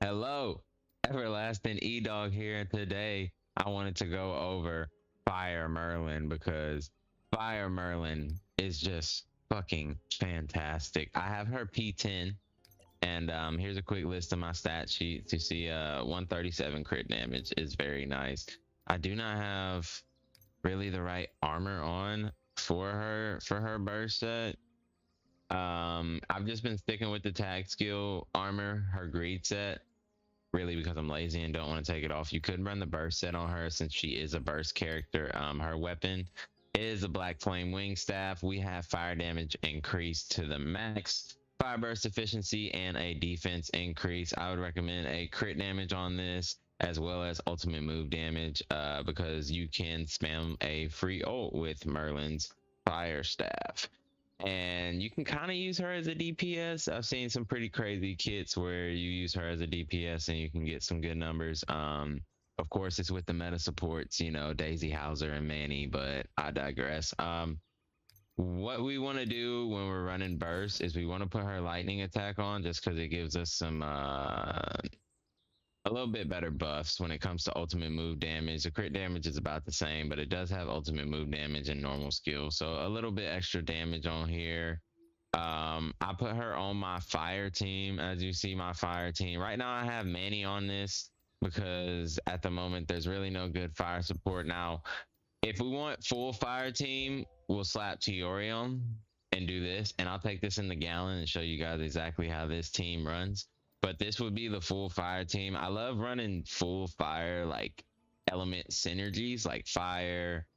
Hello, Everlasting E-Dog here, and today I wanted to go over Fire Merlin because Fire Merlin is just fucking fantastic. I have her P10, and here's a quick list of my stat sheet to see 137 crit damage is very nice. I do not have really the right armor on for her burst set. I've just been sticking with the tag skill armor, her greed set, really because I'm lazy and don't want to take it off. You could run the burst set on her since she is a burst character. Her weapon is a black flame wing staff. We have fire damage increased to the max, fire burst efficiency, and a defense increase. I would recommend a crit damage on this as well as ultimate move damage because you can spam a free ult with Merlin's fire staff, and you can kind of use her as a DPS. I've seen some pretty crazy kits where you use her as a DPS and you can get some good numbers. Of course, it's with the meta supports, Daisy Hauser and Manny, but I digress. What we want to do when we're running burst is we want to put her lightning attack on just because it gives us some a little bit better buffs when it comes to ultimate move damage. The crit damage is about the same, but it does have ultimate move damage and normal skill. So a little bit extra damage on here. I put her on my fire team. As you see, my fire team. Right now I have Manny on this because at the moment there's really no good fire support. Now, if we want full fire team, we'll slap Tiori on and do this. And I'll take this in the gallon and show you guys exactly how this team runs. But this would be the full fire team. I love running full fire, like element synergies, like fire.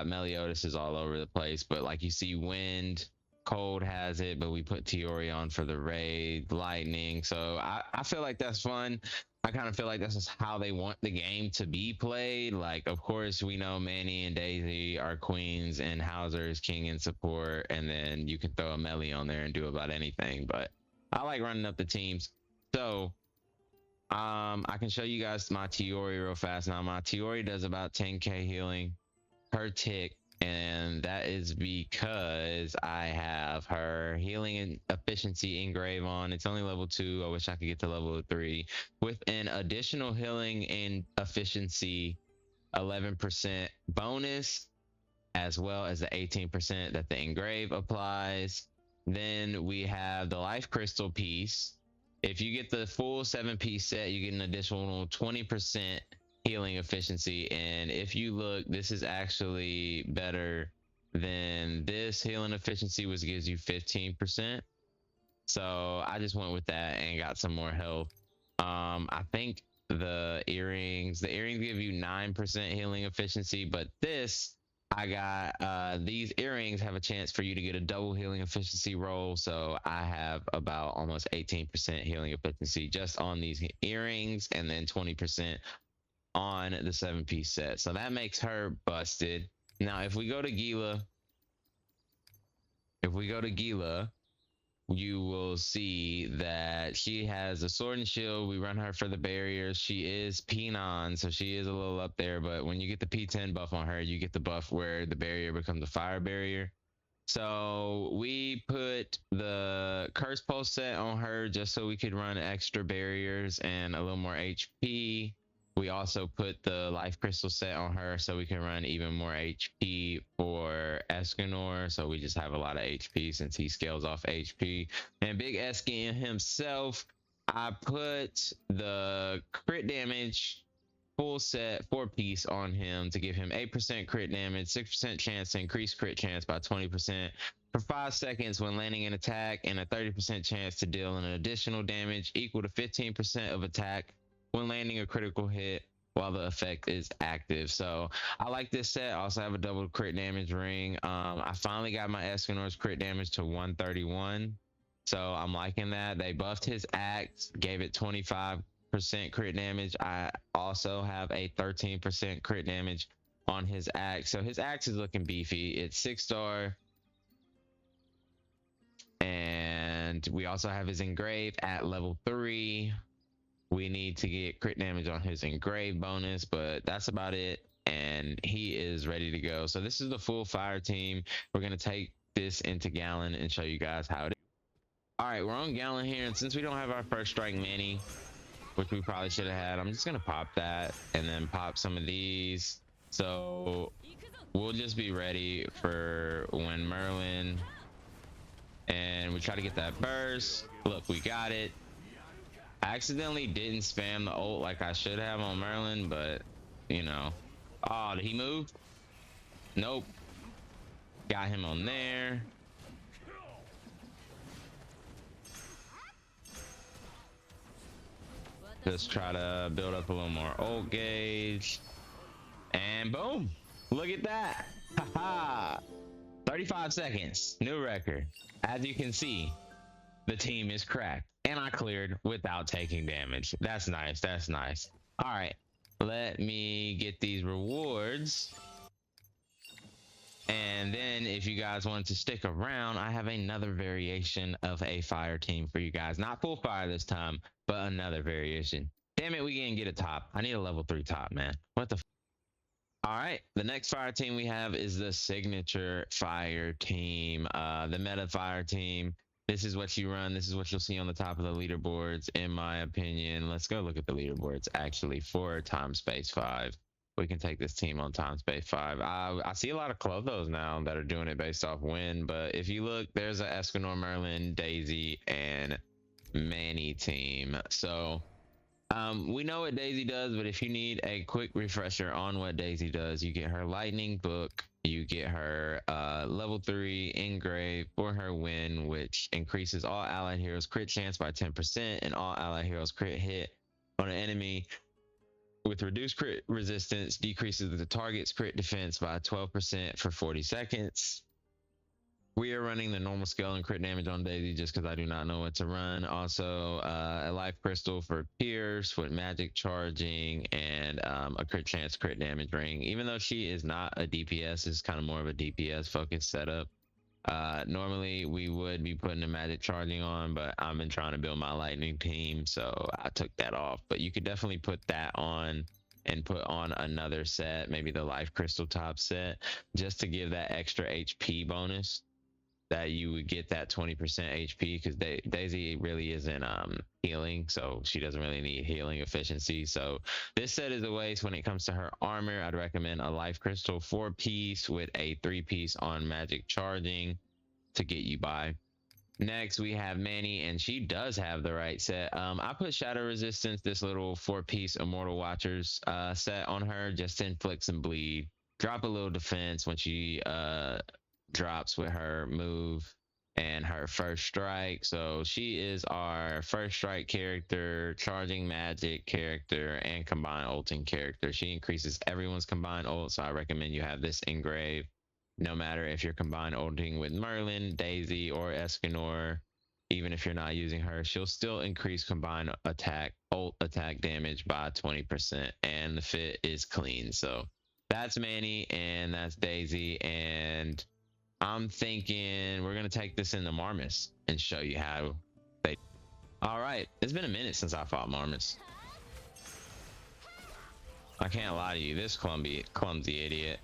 Meliodas is all over the place, but like you see, wind, cold has it, but we put Tiori on for the raid, lightning. So I feel like that's fun. I kind of feel like this is how they want the game to be played. Like, of course, we know Manny and Daisy are queens and Hauser is king in support, and then you can throw a melee on there and do about anything. But I like running up the teams. So I can show you guys my Tiori real fast. Now my Tiori does about 10k healing per tick, and that is because I have her healing and efficiency engrave on. It's only level 2. I wish I could get to level 3 with an additional healing and efficiency 11% bonus, as well as the 18% that the engrave applies. Then we have the life crystal piece. If you get the full 7-piece set, you get an additional 20% healing efficiency. And if you look, this is actually better than this healing efficiency, which gives you 15%. So I just went with that and got some more health. I think the earrings give you 9% healing efficiency, but this I got these earrings have a chance for you to get a double healing efficiency roll. So I have about almost 18% healing efficiency just on these earrings, and then 20% on the 7-piece set. So that makes her busted. Now if we go to Gila, you will see that she has a sword and shield. We run her for the barriers. She is P9, so she is a little up there, but when you get the P10 buff on her, you get the buff where the barrier becomes a fire barrier. So we put the curse pulse set on her just so we could run extra barriers and a little more HP. We also put the life crystal set on her so we can run even more HP for Escanor. So we just have a lot of HP since he scales off HP. And Big Eskin himself, I put the crit damage full set 4-piece on him to give him 8% crit damage, 6% chance to increase crit chance by 20% for 5 seconds when landing an attack, and a 30% chance to deal an additional damage equal to 15% of attack when landing a critical hit while the effect is active. So I like this set. I also have a double crit damage ring. I finally got my Escanor's crit damage to 131. So I'm liking that. They buffed his axe, gave it 25% crit damage. I also have a 13% crit damage on his axe. So his axe is looking beefy. It's 6-star. And we also have his engrave at level 3. We need to get crit damage on his engrave bonus, but that's about it. And he is ready to go. So this is the full fire team. We're going to take this into Gallon and show you guys how it is. All right, we're on Gallon here. And since we don't have our first strike Manny, which we probably should have had. I'm just gonna pop that and then pop some of these. So we'll just be ready for when Merlin, and we try to get that burst. Look, we got it. I accidentally didn't spam the ult like I should have on Merlin, but you know. Oh, did he move? Nope. Got him on there. Just try to build up a little more ult gauge. And boom. Look at that. Haha. 35 seconds. New record. As you can see, the team is cracked. And I cleared without taking damage. That's nice. That's nice. All right. Let me get these rewards. And then if you guys want to stick around, I have another variation of a fire team for you guys. Not full fire this time, but another variation. Damn it, we didn't get a top. I need a level 3 top, man. What the all right, the next fire team we have is the signature fire team, the meta fire team. This is what you run. This is what you'll see on the top of the leaderboards, in my opinion. Let's go look at the leaderboards actually for time space 5. We can take this team on time space 5. I see a lot of Clothos now that are doing it based off win, but if you look, there's a Escanor, Merlin, Daisy, and Manny team. So we know what Daisy does, but if you need a quick refresher on what Daisy does, you get her lightning book, you get her level 3 engrave for her win, which increases all allied heroes crit chance by 10% and all allied heroes crit hit on an enemy with reduced crit resistance decreases the target's crit defense by 12% for 40 seconds. We are running the normal scale and crit damage on Daisy just because I do not know what to run. Also, a life crystal for Pierce with magic charging and a crit chance crit damage ring. Even though she is not a DPS, it's kind of more of a DPS focused setup. Normally we would be putting the magic charging on, but I've been trying to build my lightning team, so I took that off. But you could definitely put that on and put on another set, maybe the life crystal top set, just to give that extra HP bonus that you would get that 20% HP, because Daisy really isn't healing, so she doesn't really need healing efficiency. So this set is a waste. When it comes to her armor, I'd recommend a life crystal 4-piece with a 3-piece on magic charging to get you by. Next we have Manny, and she does have the right set. I put shadow resistance, this little 4-piece immortal watchers set on her, just to inflict some bleed, drop a little defense when she drops with her move and her first strike. So she is our first strike character, charging magic character, and combined ulting character. She increases everyone's combined ult, so I recommend you have this engraved no matter if you're combined ulting with Merlin, Daisy, or Escanor. Even if you're not using her, she'll still increase combined ult attack damage by 20%, and the fit is clean. So that's Manny and that's Daisy, and I'm thinking we're gonna take this into Marmus and show you how they. All right, it's been a minute since I fought Marmus. I can't lie to you, this clumsy idiot.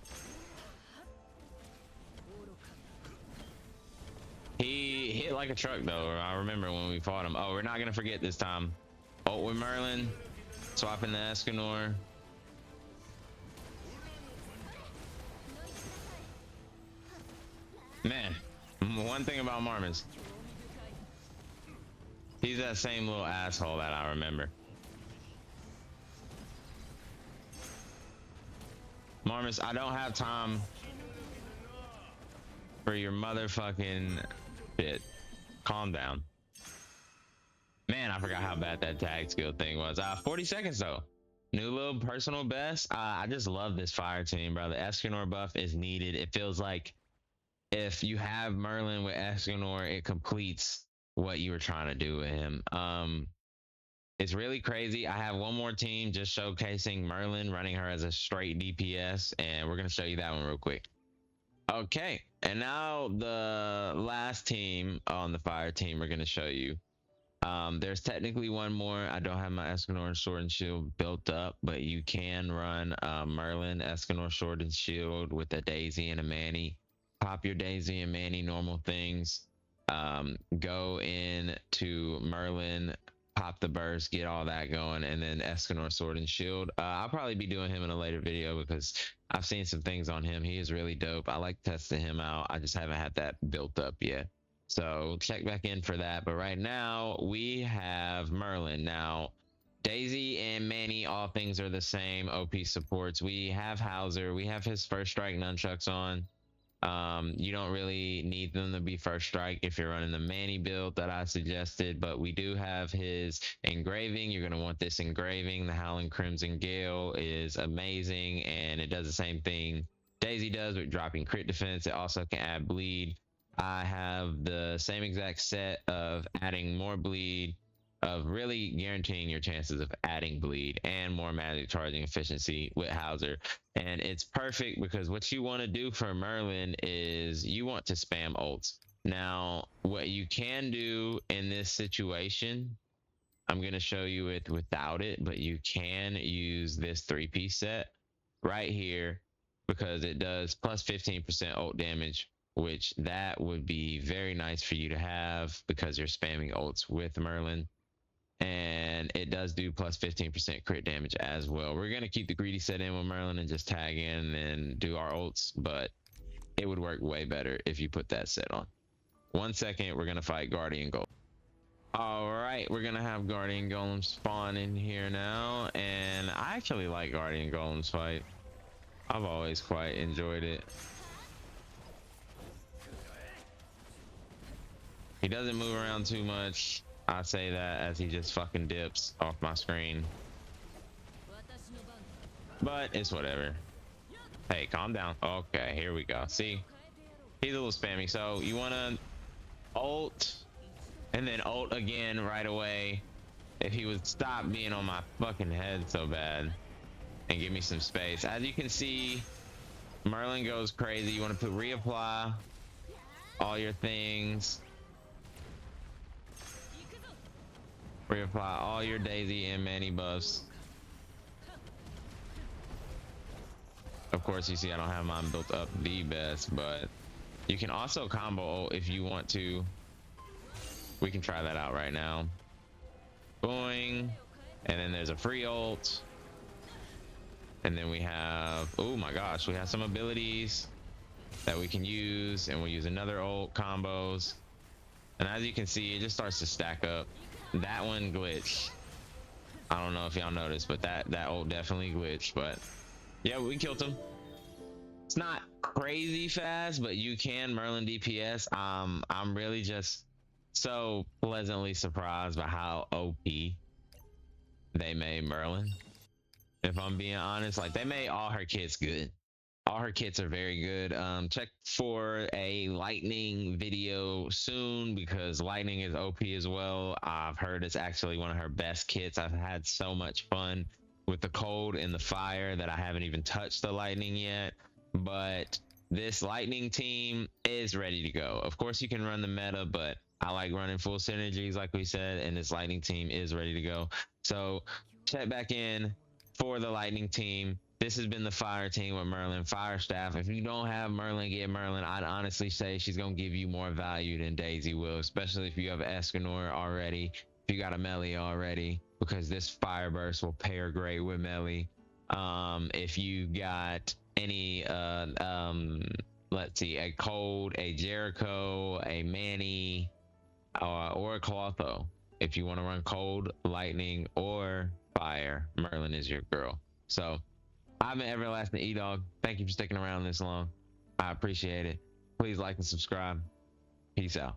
He hit like a truck though. I remember when we fought him. Oh, we're not gonna forget this time. Ult with Merlin, swapping the Escanor. Man, one thing about Marmus, he's that same little asshole that I remember. Marmus, I don't have time for your motherfucking shit. Calm down. Man, I forgot how bad that tag skill thing was. 40 seconds though. New little personal best. I just love this fire team, bro. The Escanor buff is needed. It feels like if you have Merlin with Escanor, it completes what you were trying to do with him. It's really crazy. I have one more team just showcasing Merlin, running her as a straight DPS, and we're gonna show you that one real quick. Okay, and now the last team on the fire team we're gonna show you. There's technically one more. I don't have my Escanor Sword and Shield built up, but you can run Merlin, Escanor Sword and Shield with a Daisy and a Manny. Pop your Daisy and Manny normal things. Go in to Merlin, pop the burst, get all that going, and then Escanor Sword and Shield. I'll probably be doing him in a later video because I've seen some things on him. He is really dope. I like testing him out. I just haven't had that built up yet. So check back in for that. But right now we have Merlin. Now Daisy and Manny, all things are the same. OP supports. We have Hauser. We have his first strike nunchucks on. You don't really need them to be first strike if you're running the Manny build that I suggested, but we do have his engraving. You're going to want this engraving. The Howling Crimson Gale is amazing, and it does the same thing Daisy does with dropping crit defense. It also can add bleed. I have the same exact set of adding more bleed, of really guaranteeing your chances of adding bleed and more magic charging efficiency with Hauser. And it's perfect because what you want to do for Merlin is you want to spam ults. Now, what you can do in this situation, I'm going to show you it without it, but you can use this 3-piece set right here because it does plus 15% ult damage, which that would be very nice for you to have because you're spamming ults with Merlin. And it does do plus 15% crit damage as well. We're going to keep the greedy set in with Merlin and just tag in and do our ults, but it would work way better if you put that set on. 1 second, we're going to fight Guardian Golem. All right, we're going to have Guardian Golem spawn in here now, and I actually like Guardian Golem's fight. I've always quite enjoyed it. He doesn't move around too much. I say that as he just fucking dips off my screen. But it's whatever. Hey, calm down. Okay, here we go. See? He's a little spammy. So you want to ult and then ult again right away. If he would stop being on my fucking head so bad and give me some space. As you can see, Merlin goes crazy. You want to put reapply all your things. Reapply all your Daisy and Manny buffs. Of course, you see I don't have mine built up the best, but you can also combo ult if you want to. We can try that out right now. Boing. And then there's a free ult. And then we have, oh my gosh, we have some abilities that we can use, and we'll use another ult combos. And as you can see, it just starts to stack up. That one glitched. I don't know if y'all noticed, but that ult definitely glitched. But yeah, we killed him. It's not crazy fast, but you can Merlin DPS. I'm really just so pleasantly surprised by how OP they made Merlin. If I'm being honest, like they made all her kits good. All her kits are very good. Check for a lightning video soon because lightning is OP as well. I've heard it's actually one of her best kits. I've had so much fun with the cold and the fire that I haven't even touched the lightning yet. But this lightning team is ready to go. Of course, you can run the meta, but I like running full synergies, like we said, and this lightning team is ready to go. So check back in for the lightning team. This has been the fire team with Merlin, fire staff. If you don't have Merlin, get Merlin. I'd honestly say she's going to give you more value than Daisy will, especially if you have Escanor already, if you got a melee already, because this fire burst will pair great with melee. If you got any, let's see, a Cold, a Jericho, a Manny, or a Clotho. If you want to run Cold, Lightning, or Fire, Merlin is your girl. So I've been Everlasting E-Dog. Thank you for sticking around this long. I appreciate it. Please like and subscribe. Peace out.